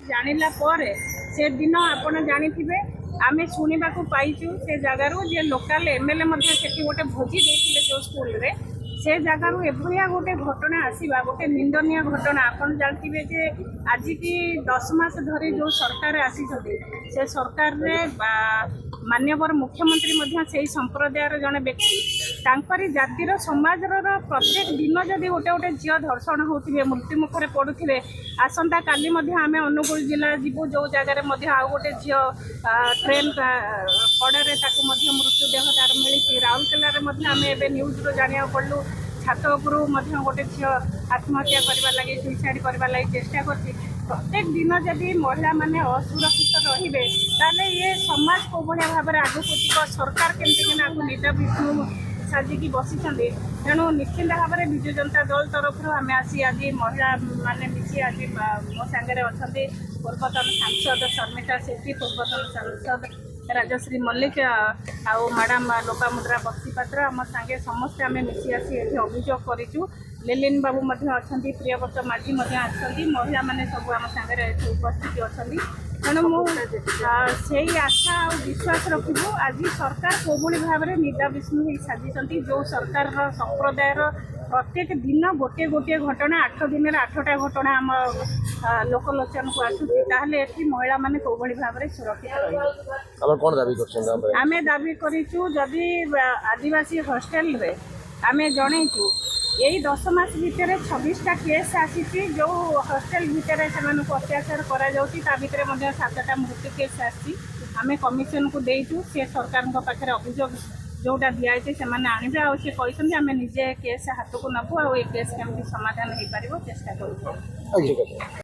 ଜାଣିଲା ପରେ ସେଦିନ ଆପଣ ଜାଣିଥିବେ ଆମେ ଶୁଣିବାକୁ ପାଇଛୁ ସେ ଜାଗାରୁ ଯେ ଲୋକାଲ ଏମଏଲଏ ମଧ୍ୟ ସେଠି ଗୋଟେ ଭୋଜି ଦେଇଥିଲେ ଯେଉଁ ସ୍କୁଲରେ से जगार एभलिया गोटे घटना आसवा गोटे निंदनीय घटना आपन जानते जे आज की 10 मास धरी जो सरकार आसी से सरकार रे मान्यवर मुख्यमंत्री से संप्रदायर जड़े व्यक्ति तांकरी जातिर समाजर प्रत्येक दिन जदि गोटे गोटे झील धर्षण होते मृत्यु मुखर पड़ुवे आसंता काली आम अनुगुल जिला जीवु जो जगार आउ गोटे झील ट्रेन कड़े मृत्युदेह तार मिली राउरकेला आम ए न्यूज जाना पड़ू छात उपरू गोटे झील आत्महत्या करने लगे सुइसाइड करने लगे चेष्टा कर प्रत्येक दिन जदि महिला माने असुरक्षित रे ये समाज को भाया भाव में आगक जीव सरकार केमती निदा विष्णु साजिकी बसी तेणु निश्चिंत भाव में विजु जनता दल तरफ आम आसी आज महिला माने मिसी आज मो सांगे अच्छा पूर्वतन सांसद शर्मिता सेठी पूर्वतन सांसद राजश्री मल्लिक आउ मैडम लोपामुद्रा बक्सीपात्र आम सांगे समस्ते आम मिसी आसी ये अभियोग करूँ लेलिन बाबू अच्छा प्रियव्रत माझी अच्छा महिला मैंने सब आम सांगे उपस्थित अच्छा तेणु मुझे आशा और विश्वास रखू आज सरकार कोभली भाव में निदा विष्णु साजिश जो सरकार संप्रदायर प्रत्येक दिन गोटे गोटे घटना 8 दिन 8टा घटना आम लोकलोचन को आसूँ महिला माने कोभली भाव में सुरक्षित रही आम दाबी करूँ जदि आदिवासी हॉस्टेल रे आम जनईचु यही 10 मास भितर 26टा केस आसी जो हॉस्टेल भितर से अत्याचार कर 7टा मृत्यु केस आम कमिशन को देचु से सरकार पाखे अभियोग जोटा दिखाई से आने आने आम निजे केस हाथ को नबू आ केस केमती समाधान हो पार चेष्टा करूँ।